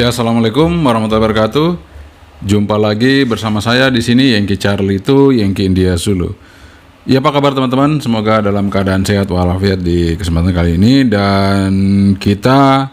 Ya, assalamualaikum warahmatullahi wabarakatuh. Jumpa lagi bersama saya di sini Yankee Charlie itu Yankee India Zulu. Ya, apa kabar teman-teman? Semoga dalam keadaan sehat walafiat di kesempatan kali ini, dan kita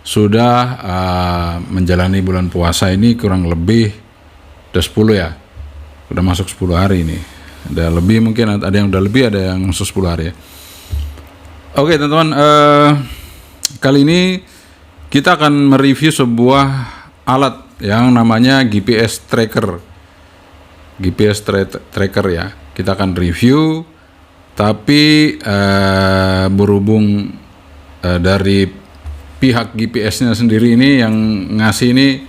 sudah menjalani bulan puasa ini kurang lebih udah 10 ya. Udah masuk 10 hari ini. Ada lebih, mungkin ada yang udah lebih, ada yang masuk 10 hari ya. Oke teman-teman, kali ini kita akan mereview sebuah alat yang namanya GPS tracker. Tracker ya. Kita akan review, tapi berhubung dari pihak GPS-nya sendiri ini yang ngasih ini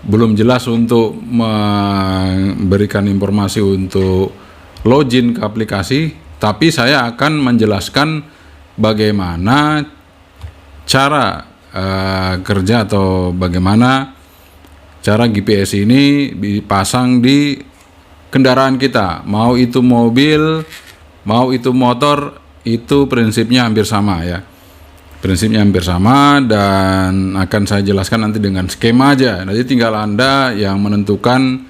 belum jelas untuk memberikan informasi untuk login ke aplikasi, tapi saya akan menjelaskan bagaimana cara kerja atau bagaimana cara GPS ini dipasang di kendaraan kita, mau itu mobil, mau itu motor, itu prinsipnya hampir sama ya. Prinsipnya hampir sama, dan akan saya jelaskan nanti dengan skema aja. Nanti tinggal Anda yang menentukan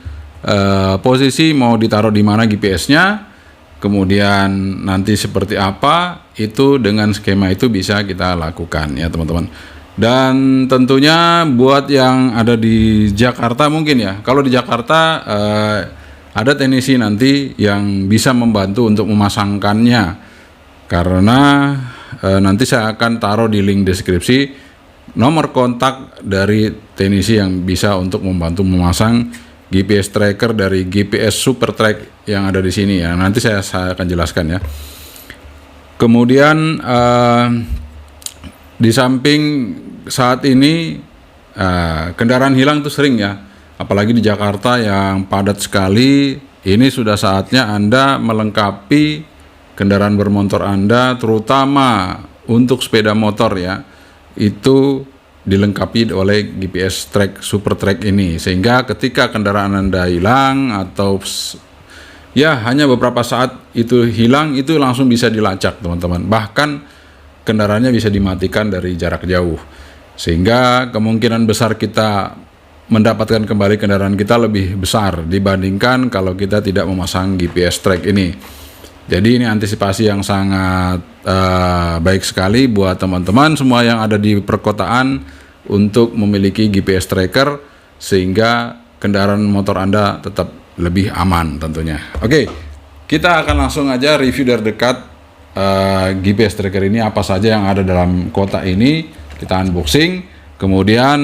posisi mau ditaruh di mana GPS-nya, kemudian nanti seperti apa, itu dengan skema itu bisa kita lakukan ya teman-teman. Dan tentunya buat yang ada di Jakarta mungkin ya, kalau di Jakarta ada teknisi nanti yang bisa membantu untuk memasangkannya, karena nanti saya akan taruh di link deskripsi nomor kontak dari teknisi yang bisa untuk membantu memasang GPS tracker dari GPS Super Track yang ada di sini ya. Nanti saya akan jelaskan ya. Kemudian di samping saat ini kendaraan hilang tuh sering ya, apalagi di Jakarta yang padat sekali. Ini sudah saatnya Anda melengkapi kendaraan bermotor Anda, terutama untuk sepeda motor ya, itu dilengkapi oleh GPS Track Super Track ini, sehingga ketika kendaraan Anda hilang atau ya hanya beberapa saat itu hilang, itu langsung bisa dilacak teman-teman. Bahkan kendaraannya bisa dimatikan dari jarak jauh, sehingga kemungkinan besar kita mendapatkan kembali kendaraan kita lebih besar dibandingkan kalau kita tidak memasang GPS Track ini. Jadi ini antisipasi yang sangat baik sekali buat teman-teman semua yang ada di perkotaan untuk memiliki GPS tracker, sehingga kendaraan motor Anda tetap lebih aman tentunya. Oke, kita akan langsung aja review dari dekat GPS tracker ini, apa saja yang ada dalam kotak ini. Kita unboxing, kemudian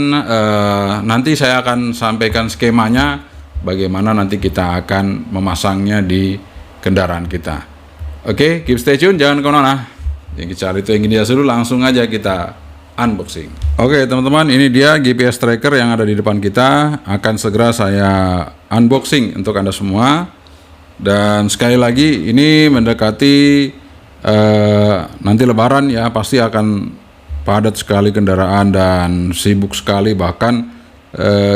nanti saya akan sampaikan skemanya bagaimana nanti kita akan memasangnya di kendaraan kita. Oke, keep stay tune, jangan kemana-mana. Yang kita cari itu yang dia suruh, langsung aja kita unboxing. Oke teman-teman, ini dia GPS tracker yang ada di depan kita. Akan segera saya unboxing untuk Anda semua. Dan sekali lagi, ini mendekati nanti Lebaran ya, pasti akan padat sekali kendaraan dan sibuk sekali. Bahkan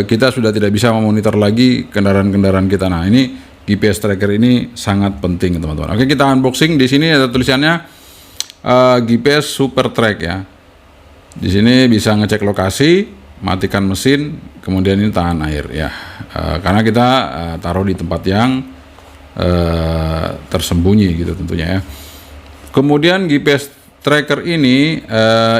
kita sudah tidak bisa memonitor lagi kendaraan-kendaraan kita. Nah, ini GPS tracker ini sangat penting teman-teman. Oke, kita unboxing. Di sini ada tulisannya GPS Super Track ya. Di sini bisa ngecek lokasi, matikan mesin, kemudian ini tahan air ya. Karena kita taruh di tempat yang tersembunyi gitu tentunya ya. Kemudian GPS tracker ini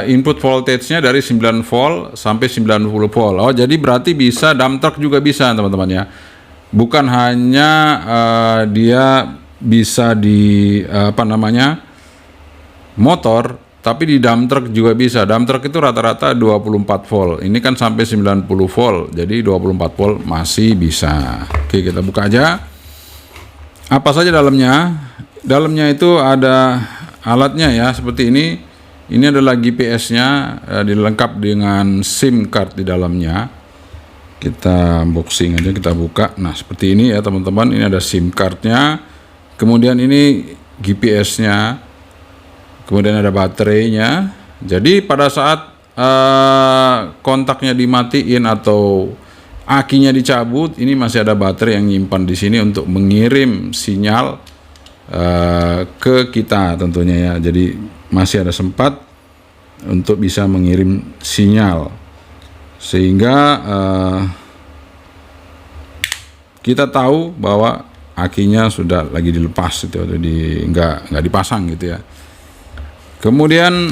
input voltage-nya dari 9 volt sampai 90 volt. Oh, jadi berarti bisa dump truck juga bisa teman-teman ya. Bukan hanya dia bisa di motor, tapi di dump truck juga bisa. Dump truck itu rata-rata 24 volt. Ini kan sampai 90 volt. Jadi 24 volt masih bisa. Oke, kita buka aja. Apa saja dalamnya? Dalamnya itu ada alatnya ya, seperti ini. Ini adalah GPS-nya, dilengkap dengan SIM card di dalamnya. Kita unboxing aja, kita buka. Nah, seperti ini ya teman-teman. Ini ada SIM card-nya. Kemudian ini GPS-nya. Kemudian ada baterainya. Jadi pada saat kontaknya dimatiin atau akinya dicabut, ini masih ada baterai yang nyimpan di sini untuk mengirim sinyal ke kita tentunya ya. Jadi masih ada sempat untuk bisa mengirim sinyal. sehingga kita tahu bahwa akinya sudah lagi dilepas gitu, atau nggak dipasang gitu ya. Kemudian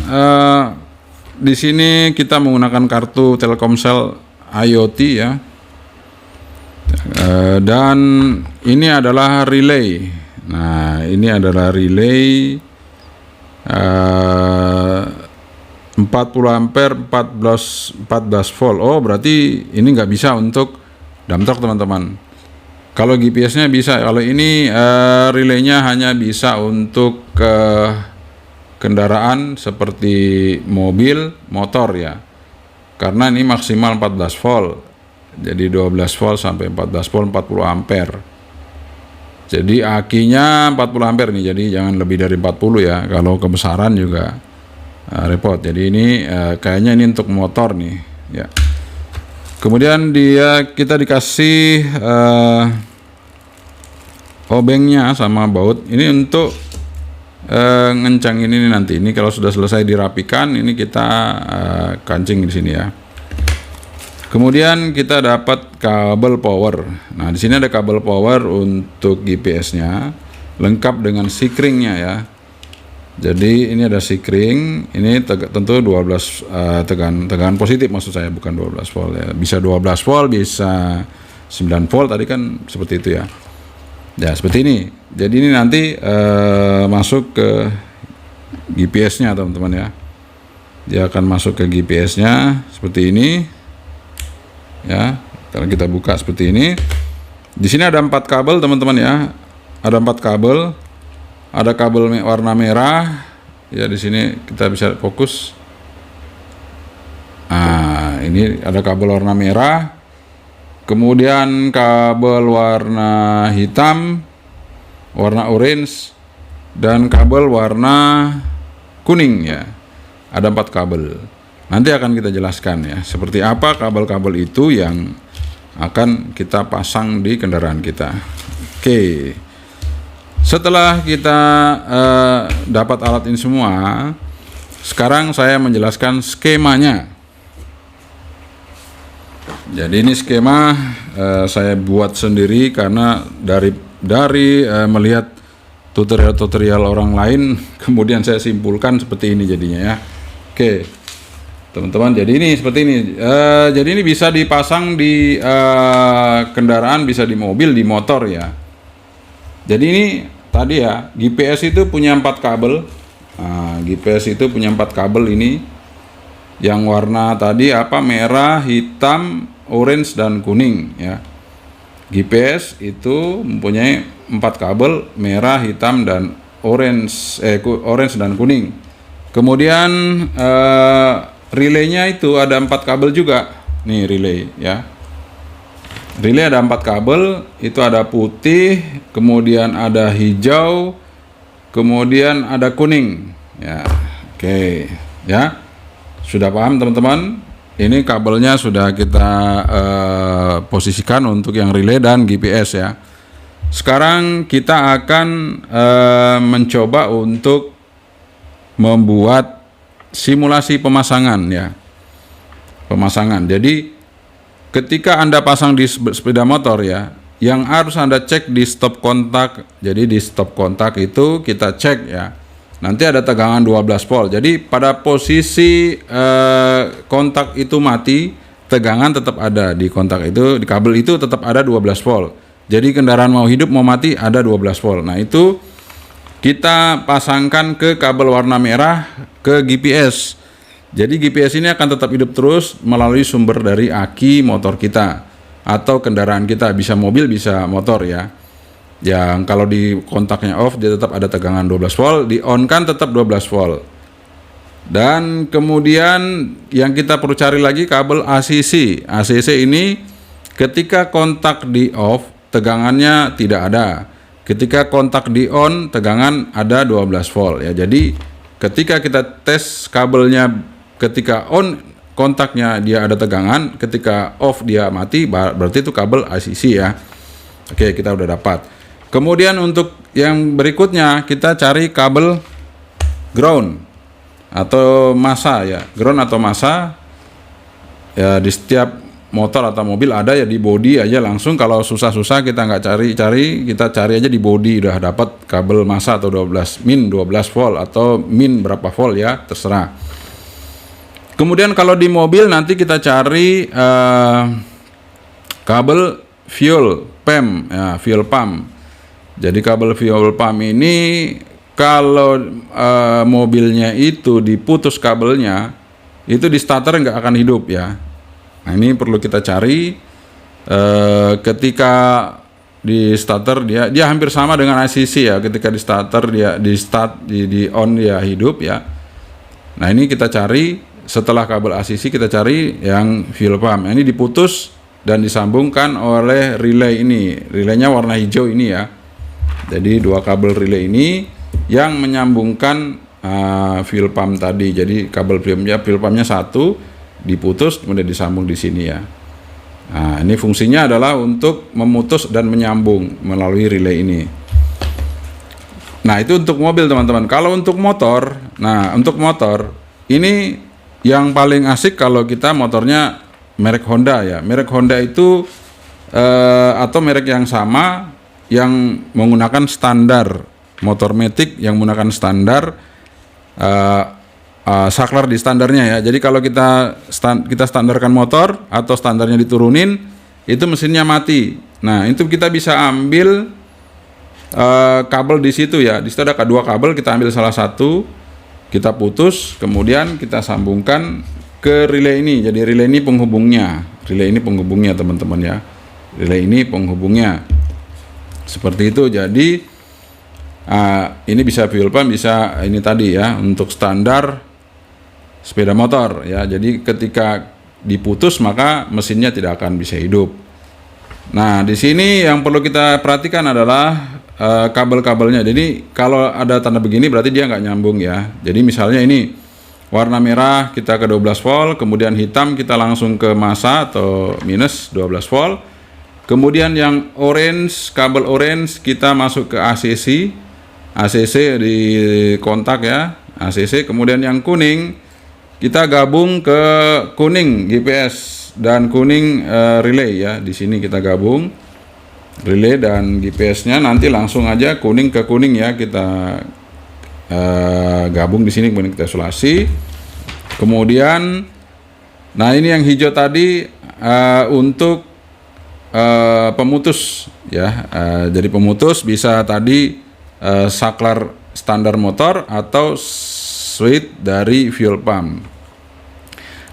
di sini kita menggunakan kartu Telkomsel IoT ya, dan ini adalah relay. Nah, ini adalah relay 40 ampere 14 volt. Oh, berarti ini nggak bisa untuk dump truck teman-teman. Kalau GPS-nya bisa. Kalau ini relaynya hanya bisa untuk kendaraan seperti mobil, motor ya. Karena ini maksimal 14 volt. Jadi 12 volt sampai 14 volt 40 ampere. Jadi akinya 40 ampere nih, jadi jangan lebih dari 40 ya. Kalau kebesaran juga repot. Jadi ini kayaknya ini untuk motor nih ya. Kemudian kita dikasih obengnya sama baut. Ini untuk ngencang ini nanti. Ini kalau sudah selesai dirapikan, ini kita kancing di sini ya. Kemudian kita dapat kabel power. Nah, di sini ada kabel power untuk GPS-nya, lengkap dengan sikringnya ya. Jadi ini ada sikring, ini tentu 12 tegangan positif maksud saya, bukan 12 volt ya. Bisa 12 volt, bisa 9 volt tadi kan seperti itu ya. Ya, seperti ini. Jadi ini nanti masuk ke GPS-nya teman-teman ya. Dia akan masuk ke GPS-nya seperti ini. Ya, kalau kita buka seperti ini, di sini ada 4 kabel teman-teman ya, ada 4 kabel, ada kabel warna merah ya. Di sini kita bisa fokus. Nah, ini ada kabel warna merah, kemudian kabel warna hitam, warna orange, dan kabel warna kuning ya. Ada 4 kabel. Nanti akan kita jelaskan ya, seperti apa kabel-kabel itu yang akan kita pasang di kendaraan kita. Oke, setelah kita dapat alat ini semua, sekarang saya menjelaskan skemanya. Jadi ini skema saya buat sendiri karena dari melihat tutorial orang lain, kemudian saya simpulkan seperti ini jadinya ya. Oke. Teman-teman, jadi ini seperti ini. Jadi ini bisa dipasang di kendaraan, bisa di mobil, di motor ya. Jadi ini tadi ya, GPS itu punya 4 kabel. Nah, GPS itu punya 4 kabel ini. Yang warna tadi apa? Merah, hitam, orange, dan kuning ya. GPS itu mempunyai 4 kabel, merah, hitam, dan orange dan kuning. Kemudian relaynya itu ada 4 kabel juga. Nih relay ya. Relay ada 4 kabel, itu ada putih, kemudian ada hijau, kemudian ada kuning. Ya, oke ya. Sudah paham teman-teman? Ini kabelnya sudah kita posisikan untuk yang relay dan GPS ya. Sekarang kita akan mencoba untuk membuat simulasi pemasangan ya. Pemasangan. Jadi ketika Anda pasang di sepeda motor ya, yang harus Anda cek di stop kontak. Jadi di stop kontak itu kita cek ya. Nanti ada tegangan 12 volt. Jadi pada posisi kontak itu mati, tegangan tetap ada di kontak itu, di kabel itu tetap ada 12 volt. Jadi kendaraan mau hidup mau mati ada 12 volt. Nah, itu kita pasangkan ke kabel warna merah ke GPS. Jadi GPS ini akan tetap hidup terus melalui sumber dari aki motor kita atau kendaraan kita, bisa mobil bisa motor ya. Yang kalau di kontaknya off dia tetap ada tegangan 12 volt, di on kan tetap 12 volt. Dan kemudian yang kita perlu cari lagi kabel ACC. ACC ini ketika kontak di off tegangannya tidak ada. Ketika kontak di on, tegangan ada 12 volt ya. Jadi ketika kita tes kabelnya, ketika on kontaknya dia ada tegangan, ketika off dia mati, berarti itu kabel ACC ya. Oke, kita udah dapat. Kemudian untuk yang berikutnya kita cari kabel ground atau massa ya. Ground atau massa ya di setiap motor atau mobil ada ya, di bodi aja langsung. Kalau susah-susah kita nggak cari-cari, kita cari aja di bodi, udah dapat kabel massa atau 12 volt atau min berapa volt ya, terserah. Kemudian kalau di mobil nanti kita cari kabel fuel PEM ya, fuel pump. Jadi kabel fuel pump ini kalau mobilnya itu diputus kabelnya, itu di starter nggak akan hidup ya. Nah ini perlu kita cari. Ketika di starter dia hampir sama dengan ICC ya. Ketika di starter dia di on dia hidup ya. Nah ini kita cari setelah kabel ACC, kita cari yang fuel pump. Ini diputus dan disambungkan oleh relay ini. Relaynya warna hijau ini ya. Jadi dua kabel relay ini yang menyambungkan fuel pump tadi. Jadi kabel fuel pumpnya satu diputus kemudian disambung di sini ya. Nah, ini fungsinya adalah untuk memutus dan menyambung melalui relay ini. Nah, itu untuk mobil teman-teman. Kalau untuk motor, ini yang paling asik kalau kita motornya merek Honda ya. Merek Honda itu atau merek yang sama yang menggunakan standar motor matic, yang menggunakan standar saklar di standarnya ya. Jadi kalau kita standarkan motor atau standarnya diturunin, itu mesinnya mati. Nah itu kita bisa ambil kabel di situ ya. Di situ ada dua kabel, kita ambil salah satu, kita putus, kemudian kita sambungkan ke relay ini. Jadi relay ini penghubungnya, teman-teman ya. Relay ini penghubungnya. Seperti itu. Jadi ini bisa fuel pump, bisa ini tadi ya, untuk standar sepeda motor ya. Jadi ketika diputus maka mesinnya tidak akan bisa hidup. Nah di sini yang perlu kita perhatikan adalah kabel-kabelnya. Jadi kalau ada tanda begini berarti dia nggak nyambung ya. Jadi misalnya ini warna merah kita ke 12 volt, kemudian hitam kita langsung ke massa atau minus 12 volt. Kemudian yang orange, kabel orange kita masuk ke ACC di kontak ya, ACC. Kemudian yang kuning kita gabung ke kuning GPS dan kuning relay ya. Di sini kita gabung relay dan GPS-nya, nanti langsung aja kuning ke kuning ya, kita gabung di sini, kemudian kita isolasi. Kemudian nah ini yang hijau tadi untuk pemutus ya. Jadi pemutus bisa tadi saklar standar motor atau switch dari fuel pump.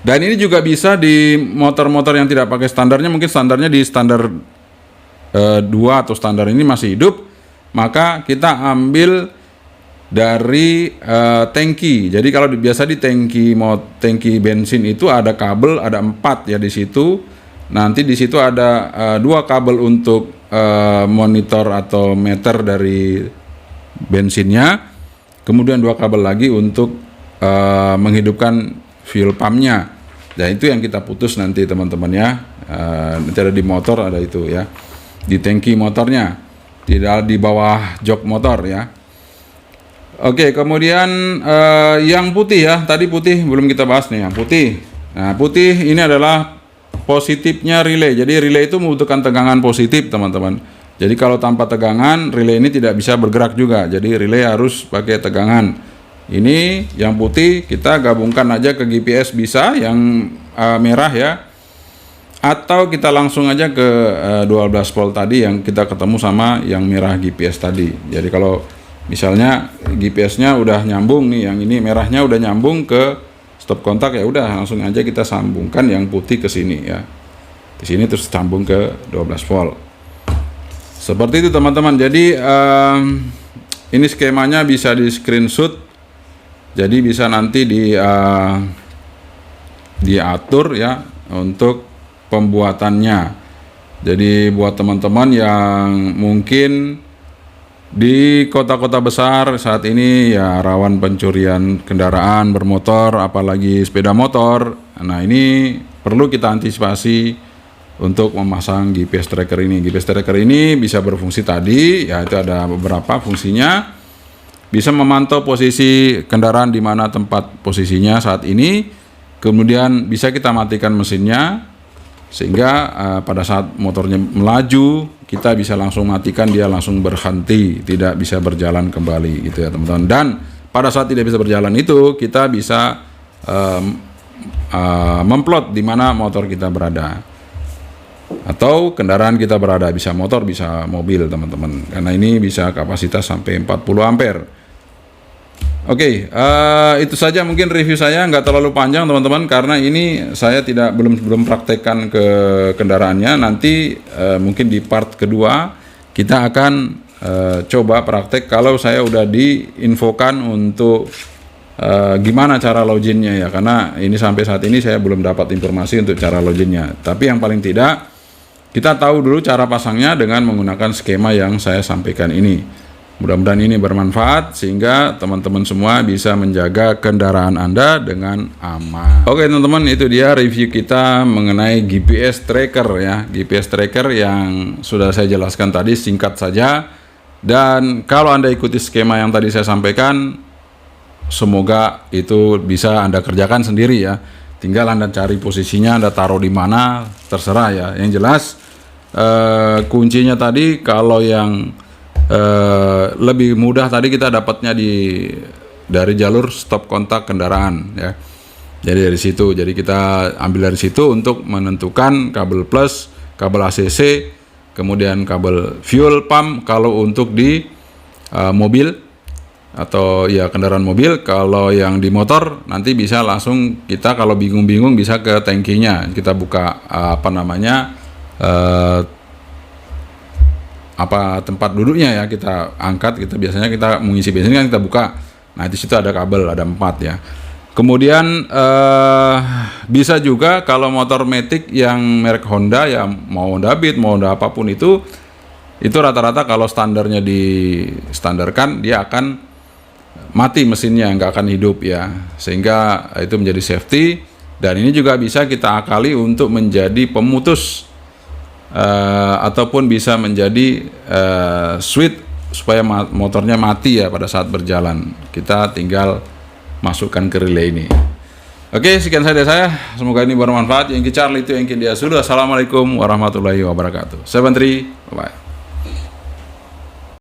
Dan ini juga bisa di motor-motor yang tidak pakai standarnya, mungkin standarnya di standar 2 atau standar ini masih hidup, maka kita ambil dari tangki. Jadi kalau biasa di tangki bensin itu ada kabel, ada 4 ya di situ. Nanti di situ ada 2 kabel untuk monitor atau meter dari bensinnya, kemudian 2 kabel lagi untuk menghidupkan fuel pumpnya. Dan itu yang kita putus nanti teman-teman ya. Nanti ada di motor, ada itu ya, di tangki motornya, tidak di bawah jok motor ya. Oke, kemudian yang putih ya, tadi putih belum kita bahas nih, yang putih. Nah putih ini adalah positifnya relay. Jadi relay itu membutuhkan tegangan positif teman-teman. Jadi kalau tanpa tegangan relay ini tidak bisa bergerak juga. Jadi relay harus pakai tegangan. Ini yang putih kita gabungkan aja ke GPS bisa, yang merah ya. Atau kita langsung aja ke 12 volt tadi yang kita ketemu sama yang merah GPS tadi. Jadi kalau misalnya GPS-nya udah nyambung nih, yang ini merahnya udah nyambung ke stop kontak, ya udah langsung aja kita sambungkan yang putih ke sini ya. Di sini terus sambung ke 12 volt. Seperti itu teman-teman. Jadi ini skemanya bisa di screenshot. Jadi bisa nanti diatur ya untuk pembuatannya. Jadi buat teman-teman yang mungkin di kota-kota besar saat ini ya rawan pencurian kendaraan bermotor, apalagi sepeda motor. Nah ini perlu kita antisipasi untuk memasang GPS tracker ini. GPS tracker ini bisa berfungsi tadi, ya itu ada beberapa fungsinya. Bisa memantau posisi kendaraan di mana tempat posisinya saat ini. Kemudian bisa kita matikan mesinnya sehingga pada saat motornya melaju kita bisa langsung matikan, dia langsung berhenti, tidak bisa berjalan kembali gitu ya teman-teman. Dan pada saat tidak bisa berjalan itu kita bisa memplot di mana motor kita berada atau kendaraan kita berada, bisa motor bisa mobil teman-teman, karena ini bisa kapasitas sampai 40 ampere. Oke, itu saja mungkin review saya, nggak terlalu panjang teman-teman, karena ini saya belum praktekkan ke kendaraannya. Nanti mungkin di part kedua kita akan coba praktek kalau saya udah diinfokan untuk gimana cara loginnya ya, karena ini sampai saat ini saya belum dapat informasi untuk cara loginnya. Tapi yang paling tidak kita tahu dulu cara pasangnya dengan menggunakan skema yang saya sampaikan ini. Mudah-mudahan ini bermanfaat sehingga teman-teman semua bisa menjaga kendaraan Anda dengan aman. Oke teman-teman, itu dia review kita mengenai GPS tracker ya. GPS tracker yang sudah saya jelaskan tadi, singkat saja. Dan kalau Anda ikuti skema yang tadi saya sampaikan, semoga itu bisa Anda kerjakan sendiri ya. Tinggal Anda cari posisinya, Anda taruh di mana, terserah ya. Yang jelas kuncinya tadi, kalau yang lebih mudah tadi kita dapatnya dari jalur stop kontak kendaraan ya. Jadi dari situ, jadi kita ambil dari situ untuk menentukan kabel plus, kabel ACC, kemudian kabel fuel pump kalau untuk di mobil atau ya kendaraan mobil. Kalau yang di motor nanti bisa langsung kita kalau bingung-bingung bisa ke tangkinya, kita buka tempat duduknya ya, kita angkat, kita biasanya kita mengisi bensin kan kita buka. Nah di situ ada kabel, ada 4 ya. Kemudian bisa juga kalau motor Matic yang merek Honda ya, mau Honda Beat mau Honda apapun itu rata-rata kalau standarnya distandarkan dia akan mati mesinnya, nggak akan hidup ya, sehingga itu menjadi safety. Dan ini juga bisa kita akali untuk menjadi pemutus ataupun bisa menjadi switch supaya motornya mati ya pada saat berjalan. Kita tinggal masukkan ke relay ini. Oke, sekian saja dari saya. Semoga ini bermanfaat. Yang Charlie itu yang dia sudah. Assalamualaikum warahmatullahi wabarakatuh. 73, bye.